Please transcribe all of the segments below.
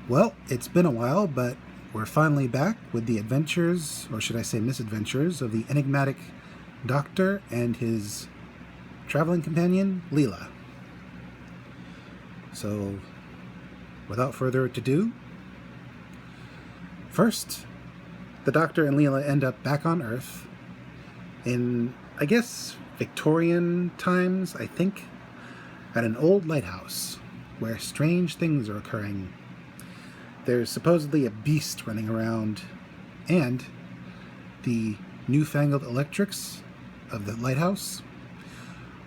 Well, it's been a while, but we're finally back with the adventures, or should I say misadventures, of the enigmatic doctor and his traveling companion, Leela. So, without further ado, first, the doctor and Leela end up back on Earth in, I guess, Victorian times, I think, at an old lighthouse where strange things are occurring. There's supposedly a beast running around, and the newfangled electrics of the lighthouse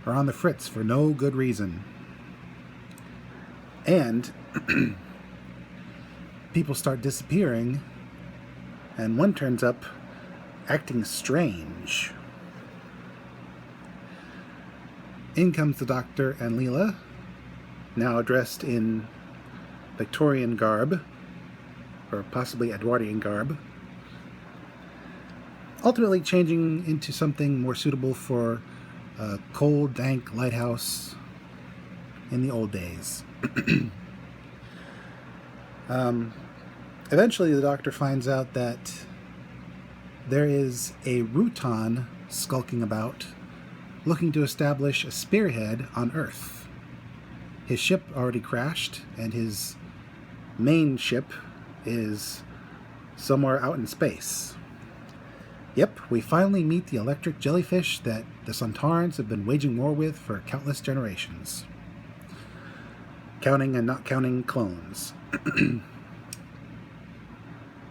are on the fritz for no good reason. And people start disappearing, and one turns up acting strange. In comes the doctor and Leela, now dressed in Victorian garb, or possibly Edwardian garb, ultimately changing into something more suitable for a cold, dank lighthouse in the old days. Eventually, the doctor finds out that there is a Rutan skulking about, looking to establish a spearhead on Earth. His ship already crashed, and his main ship is somewhere out in space. Yep, we finally meet the electric jellyfish that the Sontarans have been waging war with for countless generations. Counting and not counting clones.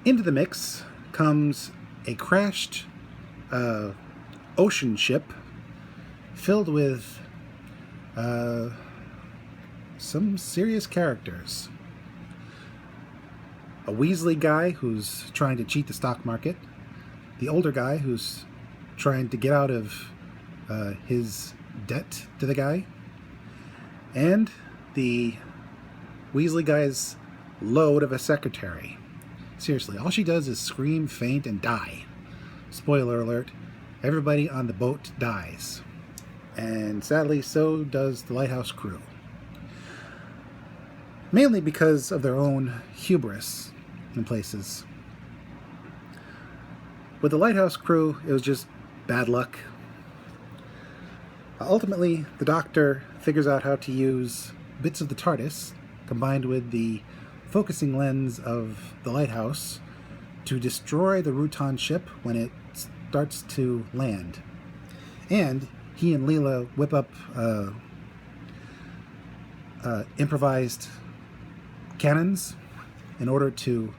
Into the mix comes a crashed ocean ship filled with some serious characters. A Weasley guy who's trying to cheat the stock market, the older guy who's trying to get out of his debt to the guy, and the Weasley guy's load of a secretary. Seriously, all she does is scream, faint, and die. Spoiler alert, everybody on the boat dies. And sadly, so does the lighthouse crew. Mainly because of their own hubris in places. With the lighthouse crew, it was just bad luck. Ultimately, the doctor figures out how to use bits of the TARDIS, combined with the focusing lens of the lighthouse, to destroy the Rutan ship when it starts to land. And he and Leela whip up improvised cannons in order to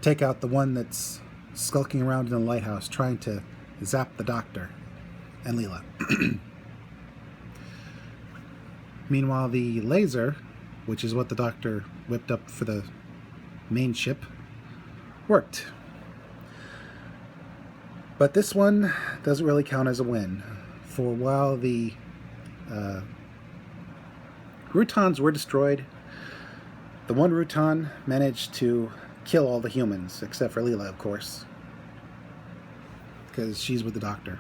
take out the one that's skulking around in the lighthouse trying to zap the doctor and Leela. Meanwhile, the laser, which is what the doctor whipped up for the main ship, worked. But this one doesn't really count as a win, for while the Rutans were destroyed, the one Rutan managed to kill all the humans, except for Leela, of course, because she's with the doctor.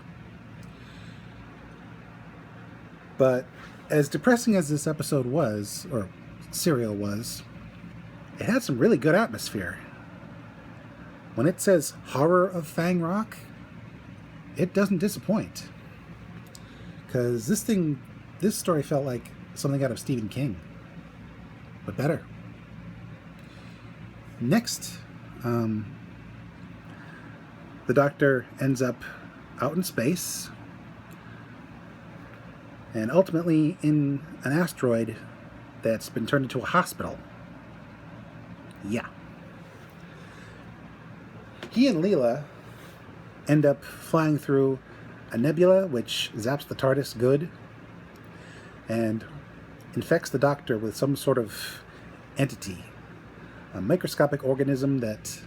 But as depressing as this episode was, or serial was, it had some really good atmosphere. When it says horror of Fang Rock, it doesn't disappoint. Because this story felt like something out of Stephen King, but better. Next, the doctor ends up out in space, and ultimately in an asteroid that's been turned into a hospital. Yeah. He and Leela end up flying through a nebula which zaps the TARDIS good and infects the doctor with some sort of entity, a microscopic organism that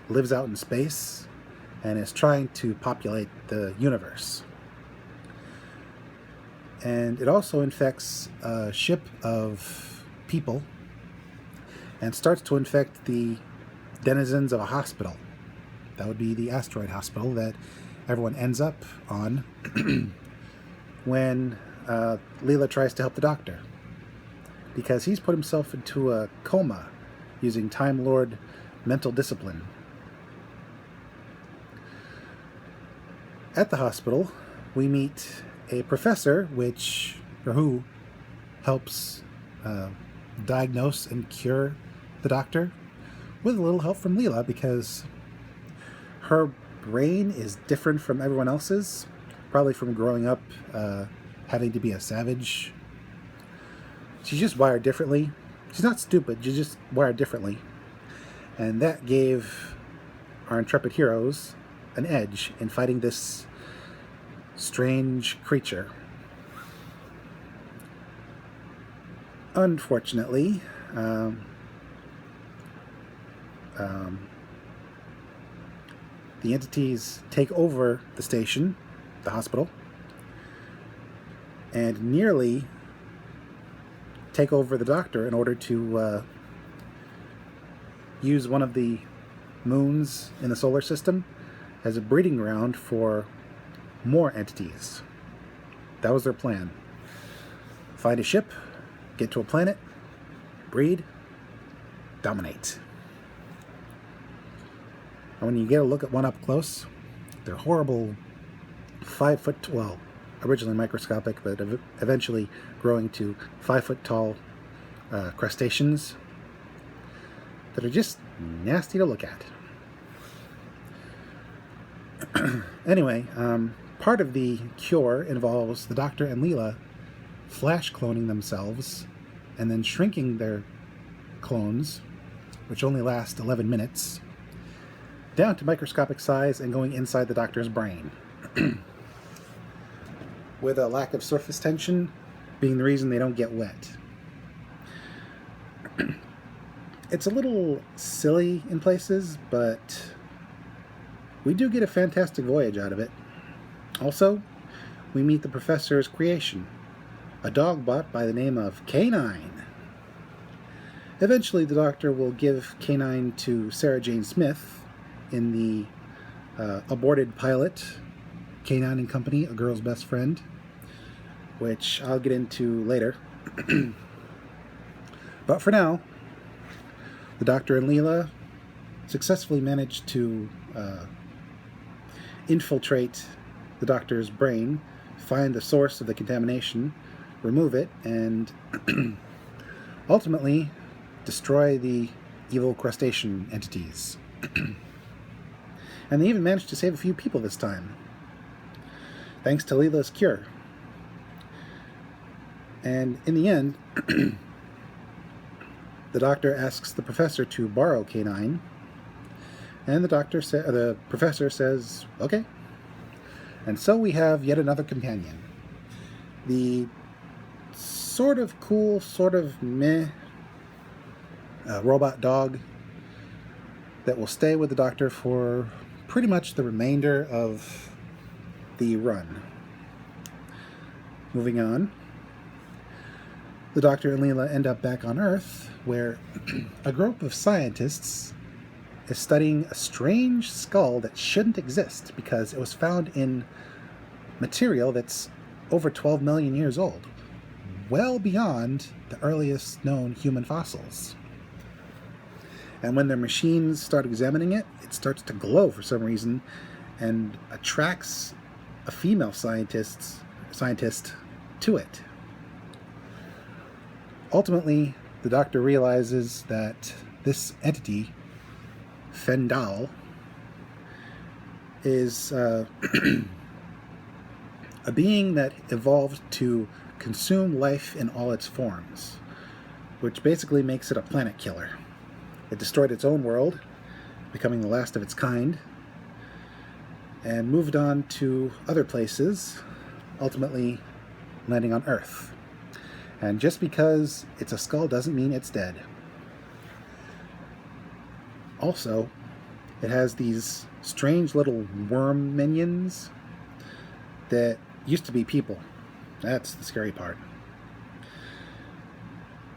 lives out in space and is trying to populate the universe. And it also infects a ship of people and starts to infect the denizens of a hospital. That would be the asteroid hospital that everyone ends up on when Leela tries to help the doctor. because he's put himself into a coma using Time Lord mental discipline. At the hospital, we meet a professor who helps diagnose and cure the doctor, with a little help from Leela, because her brain is different from everyone else's, probably from growing up having to be a savage. She's just wired differently. She's not stupid, she's just wired differently. And that gave our intrepid heroes an edge in fighting this strange creature. Unfortunately, the entities take over the station, the hospital, and nearly take over the doctor in order to use one of the moons in the solar system as a breeding ground for more entities. That was their plan. Find a ship, get to a planet, breed, dominate. And when you get a look at one up close, they're horrible 5 foot, well, originally microscopic, but eventually growing to 5 foot tall crustaceans that are just nasty to look at. Anyway, part of the cure involves the Doctor and Leela flash cloning themselves and then shrinking their clones, which only last 11 minutes, down to microscopic size and going inside the Doctor's brain. With a lack of surface tension being the reason they don't get wet. It's a little silly in places, but we do get a fantastic voyage out of it. Also, we meet the Professor's creation, a dog bot by the name of K9. Eventually, the Doctor will give K9 to Sarah Jane Smith in the aborted pilot, K9 and Company, A Girl's Best Friend, which I'll get into later. But for now, the Doctor and Leela successfully managed to infiltrate the Doctor's brain, find the source of the contamination, remove it, and ultimately destroy the evil crustacean entities. And they even managed to save a few people this time, thanks to Leela's cure. And in the end, the Doctor asks the Professor to borrow K9, and the Professor says, okay. And so we have yet another companion. The sort of cool, sort of meh robot dog that will stay with the Doctor for pretty much the remainder of the run. Moving on, the Doctor and Leela end up back on Earth, where a group of scientists is studying a strange skull that shouldn't exist because it was found in material that's over 12 million years old, well beyond the earliest known human fossils. And when their machines start examining it, it starts to glow for some reason and attracts a female scientist to it. Ultimately, the Doctor realizes that this entity, Fendal, is a being that evolved to consume life in all its forms, which basically makes it a planet killer. It destroyed its own world, becoming the last of its kind, and moved on to other places, ultimately landing on Earth. And just because it's a skull doesn't mean it's dead. Also, it has these strange little worm minions that used to be people. That's the scary part.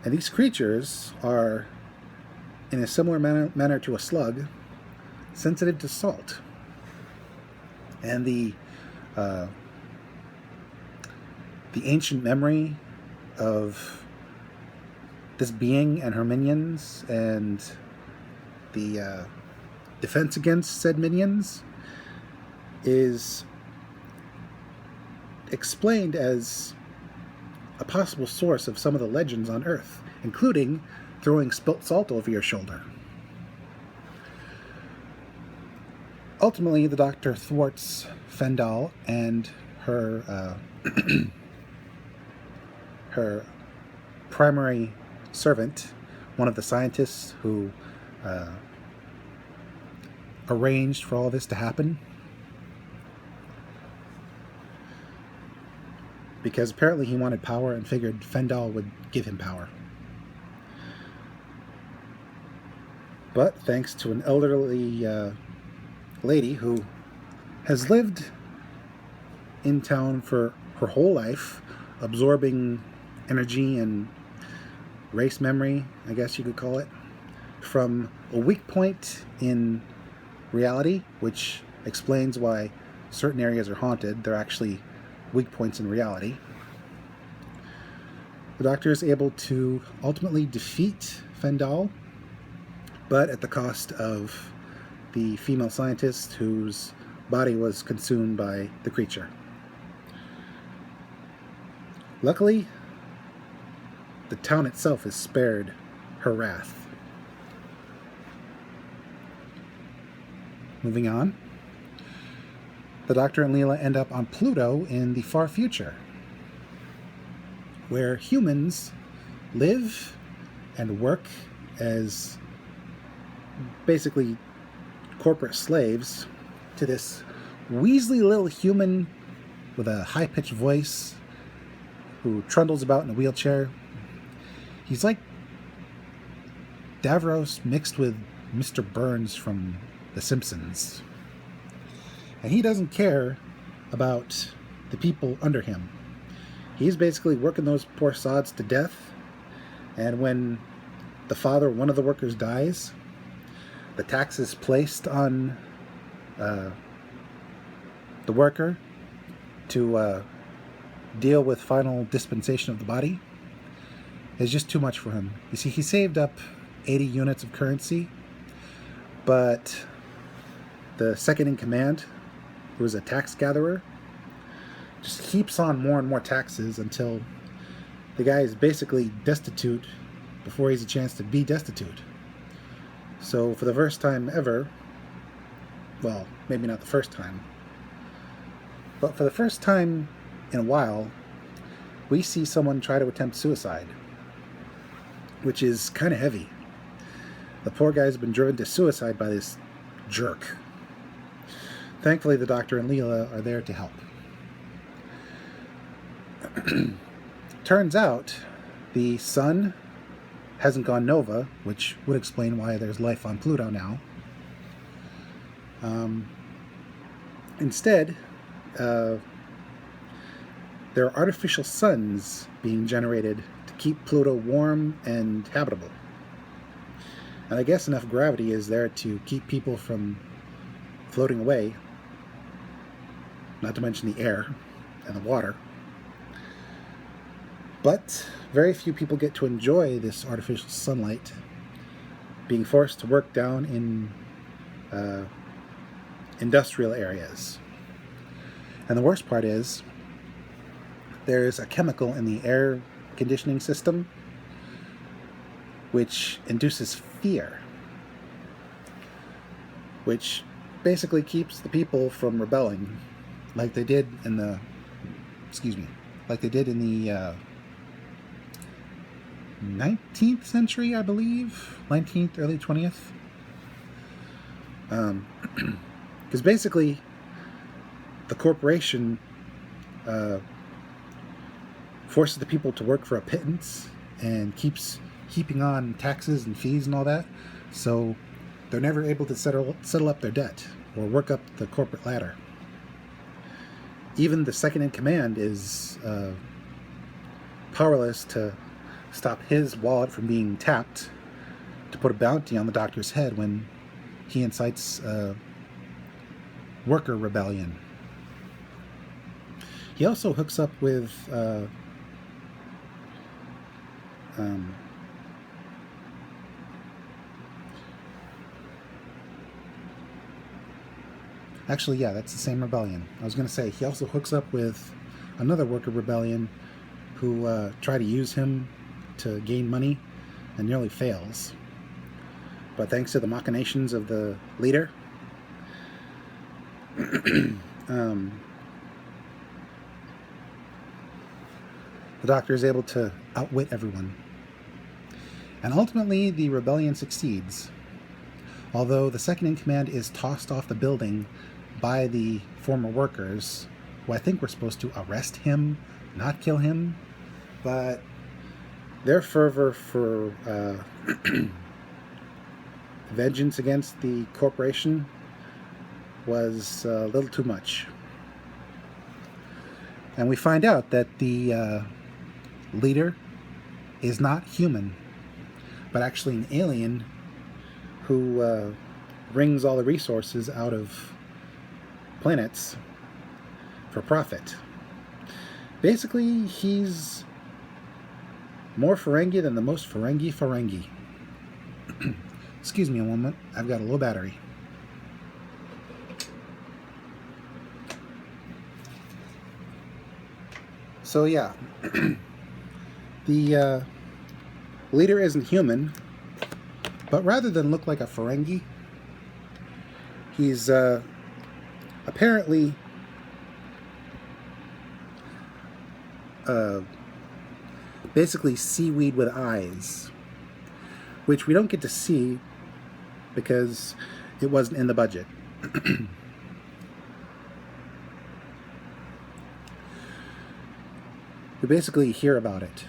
And these creatures are, in a similar manner to a slug, sensitive to salt. And the ancient memory of this being and her minions and the defense against said minions is explained as a possible source of some of the legends on Earth, including throwing spilt salt over your shoulder. Ultimately, the Doctor thwarts Fendal and her her primary servant, one of the scientists who arranged for all this to happen, because apparently he wanted power and figured Fendal would give him power. But thanks to an elderly lady who has lived in town for her whole life, absorbing energy and race memory, I guess you could call it, from a weak point in reality, which explains why certain areas are haunted. They're actually weak points in reality. The Doctor is able to ultimately defeat Fendal, but at the cost of the female scientist whose body was consumed by the creature. Luckily, the town itself is spared her wrath. Moving on, the Doctor and Leela end up on Pluto in the far future, where humans live and work as basically corporate slaves to this weaselly little human with a high-pitched voice who trundles about in a wheelchair. He's like Davros mixed with Mr. Burns from The Simpsons. And he doesn't care about the people under him. He's basically working those poor sods to death. And when the father of one of the workers dies, the tax is placed on the worker to deal with final dispensation of the body. It's just too much for him. You see, he saved up 80 units of currency, but the second in command, who was a tax gatherer, just heaps on more and more taxes until the guy is basically destitute before he has a chance to be destitute. So for the first time ever, well, maybe not the first time, but for the first time in a while, we see someone try to attempt suicide, which is kind of heavy. The poor guy's been driven to suicide by this jerk. Thankfully, the Doctor and Leela are there to help. Turns out the sun hasn't gone nova, which would explain why there's life on Pluto now. Instead, there are artificial suns being generated to keep Pluto warm and habitable. And I guess enough gravity is there to keep people from floating away, not to mention the air and the water. But very few people get to enjoy this artificial sunlight, being forced to work down in industrial areas. And the worst part is, there's a chemical in the air conditioning system which induces fear, which basically keeps the people from rebelling, like they did in the 19th century, I believe. 19th, early 20th. Because basically, the corporation forces the people to work for a pittance and keeps heaping on taxes and fees and all that. So they're never able to settle up their debt or work up the corporate ladder. Even the second in command is powerless to stop his wallet from being tapped to put a bounty on the Doctor's head when he incites worker rebellion. He also hooks up with Actually, yeah, that's the same rebellion. I was going to say, he also hooks up with another worker rebellion who try to use him to gain money and nearly fails. But thanks to the machinations of the leader, the Doctor is able to outwit everyone. And ultimately, the rebellion succeeds. Although the second in command is tossed off the building by the former workers, who I think were supposed to arrest him, not kill him. But their fervor for vengeance against the corporation was a little too much. And we find out that the leader is not human, but actually an alien who wrings all the resources out of planets for profit. Basically, he's more Ferengi than the most Ferengi. Excuse me a moment, I've got a low battery. So yeah, the leader isn't human, but rather than look like a Ferengi, he's apparently basically seaweed with eyes, which we don't get to see because it wasn't in the budget. We basically hear about it.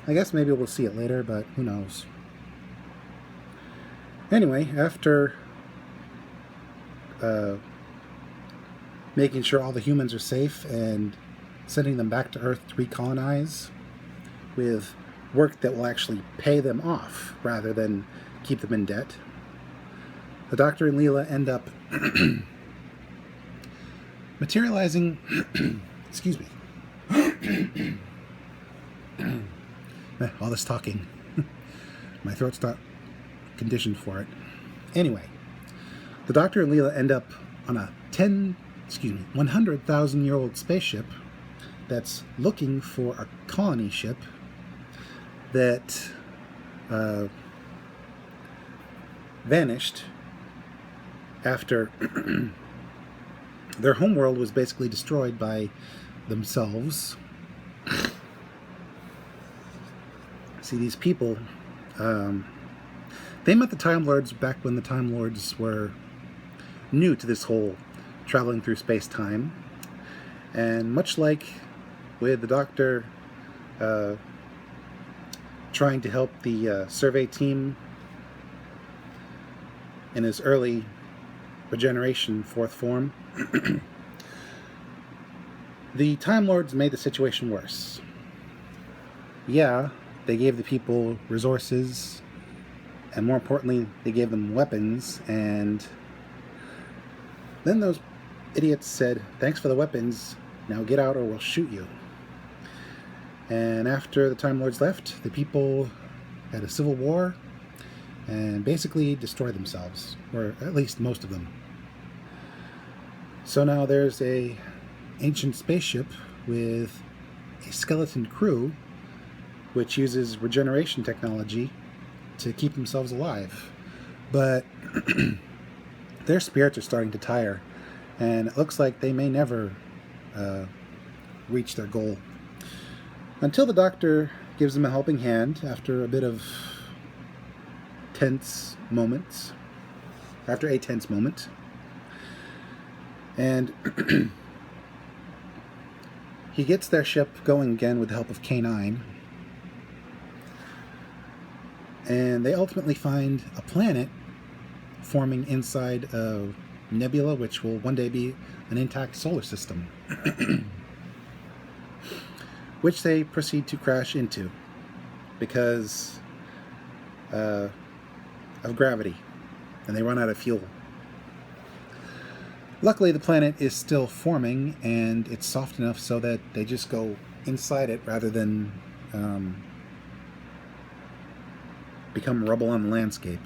I guess maybe we'll see it later, but who knows. Anyway, after making sure all the humans are safe and sending them back to Earth to recolonize with work that will actually pay them off rather than keep them in debt, the Doctor and Leela end up materializing excuse me. All this talking. My throat's not conditioned for it. Anyway, the Doctor and Leela end up on a 100,000-year-old spaceship that's looking for a colony ship that vanished after their homeworld was basically destroyed by themselves. See, these people, they met the Time Lords back when the Time Lords were new to this whole traveling through space-time. And much like with the Doctor trying to help the survey team in his early regeneration fourth form, the Time Lords made the situation worse. Yeah, they gave the people resources, and more importantly, they gave them weapons, and then those idiots said, "Thanks for the weapons, now get out or we'll shoot you." And after the Time Lords left, the people had a civil war and basically destroyed themselves, or at least most of them. So now there's a ancient spaceship with a skeleton crew which uses regeneration technology to keep themselves alive. But their spirits are starting to tire, and it looks like they may never reach their goal. Until the Doctor gives them a helping hand after a bit of tense moments. After a tense moment. And he gets their ship going again with the help of K9. And they ultimately find a planet forming inside a nebula, which will one day be an intact solar system, which they proceed to crash into because of gravity, and they run out of fuel. Luckily, the planet is still forming, and it's soft enough so that they just go inside it rather than become rubble on the landscape.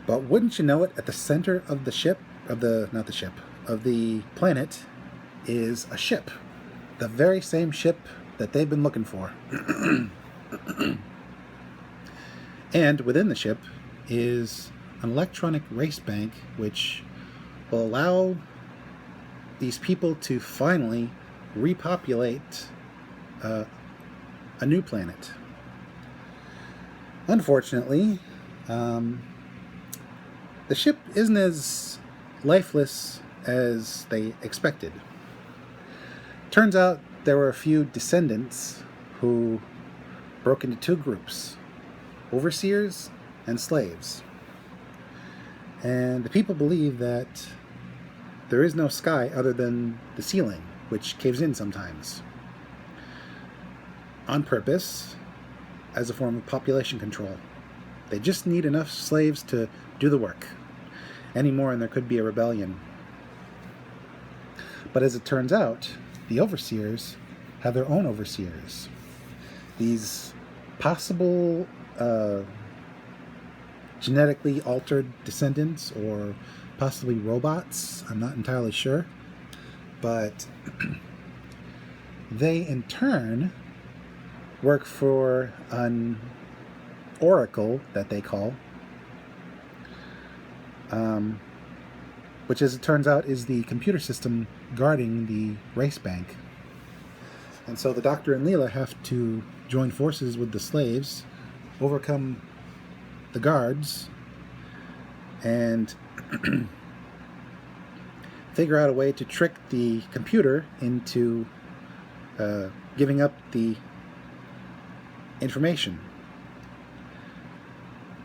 But wouldn't you know it, at the center of the ship, of the, not the ship, of the planet is a ship. The very same ship that they've been looking for. And within the ship is an electronic race bank which will allow these people to finally repopulate a new planet. Unfortunately, the ship isn't as lifeless as they expected. Turns out there were a few descendants who broke into two groups, overseers and slaves. And the people believe that there is no sky other than the ceiling, which caves in sometimes. On purpose, as a form of population control. They just need enough slaves to do the work. Any more and there could be a rebellion. But as it turns out, the overseers have their own overseers. These possible genetically altered descendants, or possibly robots, I'm not entirely sure. But they in turn work for an oracle that they call, which as it turns out is the computer system guarding the race bank. And so the Doctor and Leela have to join forces with the slaves, overcome the guards, and figure out a way to trick the computer into giving up the information.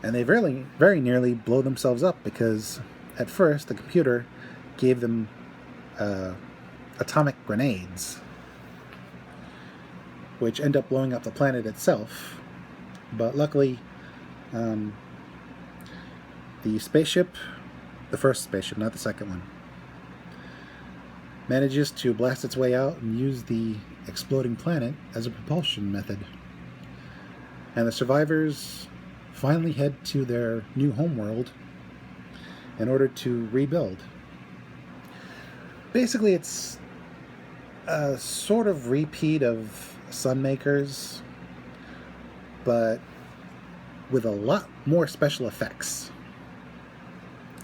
And they very nearly blow themselves up, because at first the computer gave them atomic grenades, which end up blowing up the planet itself. But luckily, the spaceship, the first spaceship, not the second one, manages to blast its way out and use the exploding planet as a propulsion method. And the survivors finally head to their new homeworld in order to rebuild. Basically, it's a sort of repeat of Sunmakers, but with a lot more special effects.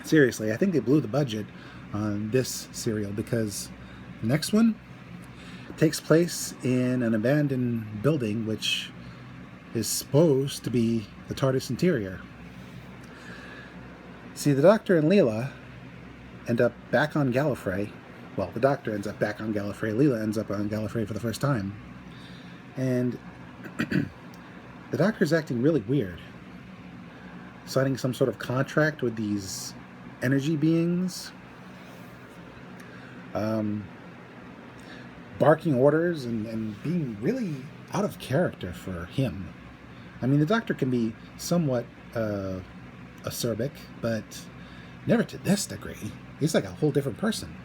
Seriously, I think they blew the budget on this serial, because the next one takes place in an abandoned building which is supposed to be the TARDIS interior. See, the Doctor and Leela end up back on Gallifrey. Well, the Doctor ends up back on Gallifrey. Leela ends up on Gallifrey for the first time. And the Doctor's acting really weird. Signing some sort of contract with these energy beings. Barking orders and being really out of character for him. I mean, the Doctor can be somewhat acerbic, but never to this degree. He's like a whole different person.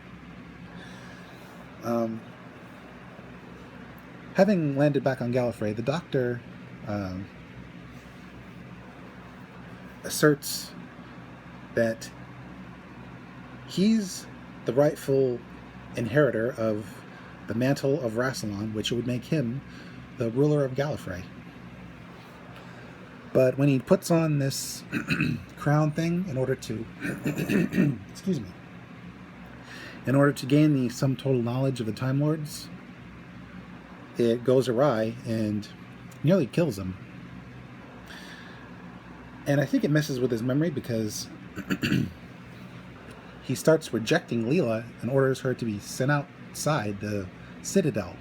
Having landed back on Gallifrey, the Doctor asserts that he's the rightful inheritor of the mantle of Rassilon, which would make him the ruler of Gallifrey. But when he puts on this crown thing in order to excuse me, in order to gain the sum total knowledge of the Time Lords, it goes awry and nearly kills him. And I think it messes with his memory, because he starts rejecting Leela and orders her to be sent outside the Citadel.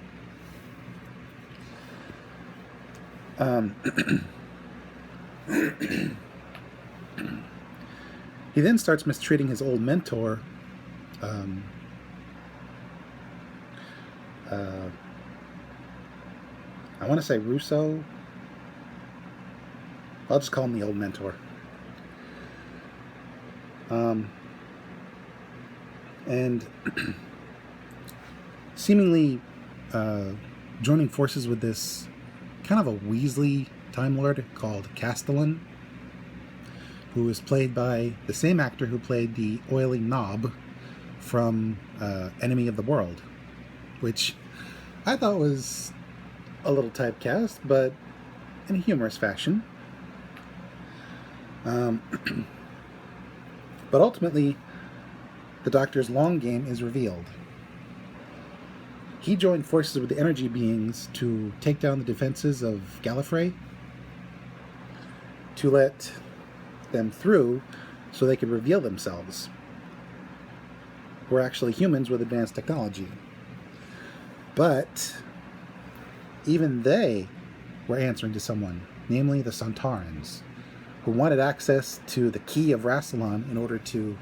He then starts mistreating his old mentor, I want to say Russo. I'll just call him the old mentor. And seemingly joining forces with this kind of a Weasley Time Lord called Castellan, who is played by the same actor who played the oily knob from Enemy of the World, which I thought was a little typecast, but in a humorous fashion. But ultimately, the Doctor's long game is revealed. He joined forces with the energy beings to take down the defenses of Gallifrey, to let them through so they could reveal themselves. We're actually humans with advanced technology. But even they were answering to someone, namely the Sontarans, who wanted access to the key of Rassilon in order to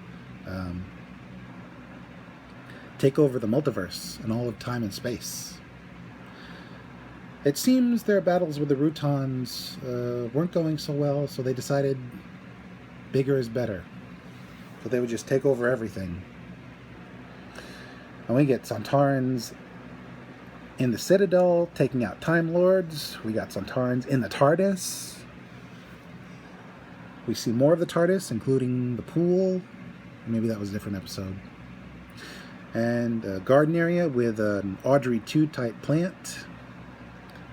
take over the multiverse and all of time and space. It seems their battles with the Routons weren't going so well, so they decided bigger is better. So they would just take over everything. And we get Sontarans in the Citadel taking out Time Lords. We got Sontarans in the TARDIS. We see more of the TARDIS, including the pool. Maybe that was a different episode. And a garden area with an Audrey 2 type plant.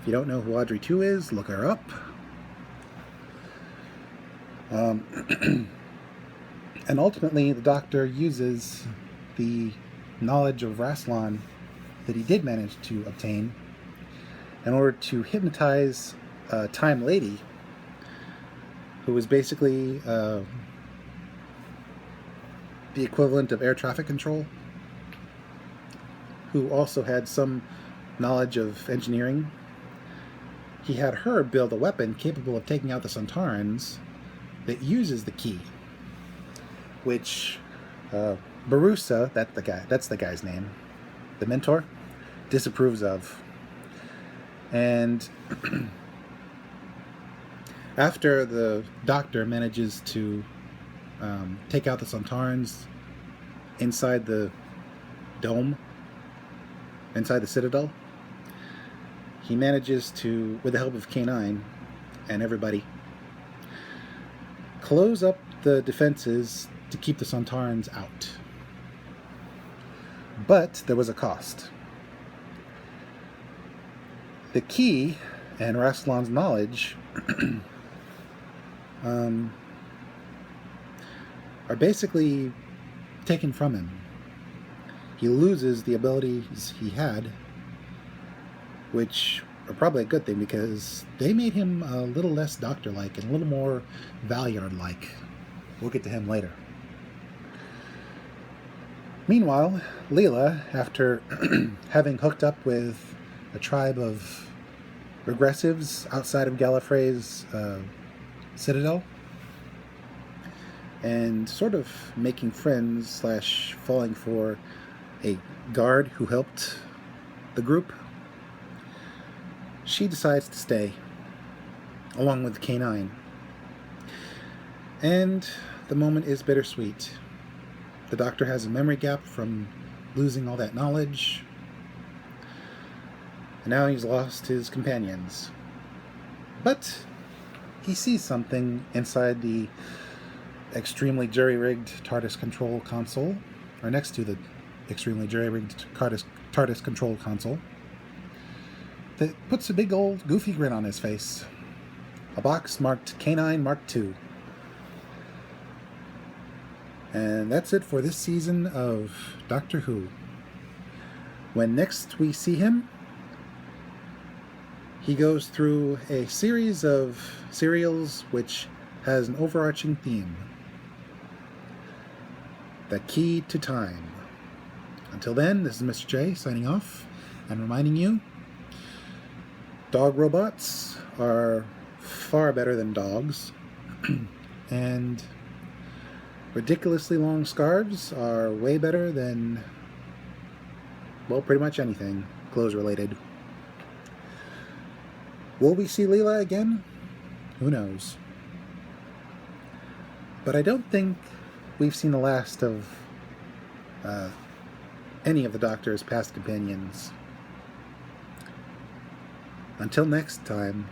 If you don't know who Audrey 2 is, look her up. And ultimately, the Doctor uses the knowledge of Rassilon that he did manage to obtain in order to hypnotize a Time Lady, who was basically the equivalent of air traffic control, who also had some knowledge of engineering. He had her build a weapon capable of taking out the Sontarans that uses the key, which Barusa, that's the guy's name, the mentor, disapproves of. And after the Doctor manages to take out the Sontarans inside the dome, inside the Citadel, he manages to, with the help of K9 and everybody, close up the defenses to keep the Sontarans out. But there was a cost. The key and Rassilon's knowledge are basically taken from him. He loses the abilities he had, which are probably a good thing because they made him a little less Doctor-like and a little more Valyard-like. We'll get to him later. Meanwhile, Leela, after having hooked up with a tribe of regressives outside of Gallifrey's Citadel, and sort of making friends / falling for a guard who helped the group, she decides to stay, along with K9. And the moment is bittersweet. The Doctor has a memory gap from losing all that knowledge, and now he's lost his companions. But he sees something inside the extremely jury-rigged TARDIS control console, or next to the extremely jury-rigged TARDIS control console, that puts a big old goofy grin on his face. A box marked K9 Mark II. And that's it for this season of Doctor Who. When next we see him, he goes through a series of serials which has an overarching theme. The key to time. Until then, this is Mr. J signing off and reminding you, dog robots are far better than dogs, and ridiculously long scarves are way better than, well, pretty much anything clothes related. Will we see Leela again? Who knows? But I don't think we've seen the last of any of the Doctor's past companions. Until next time.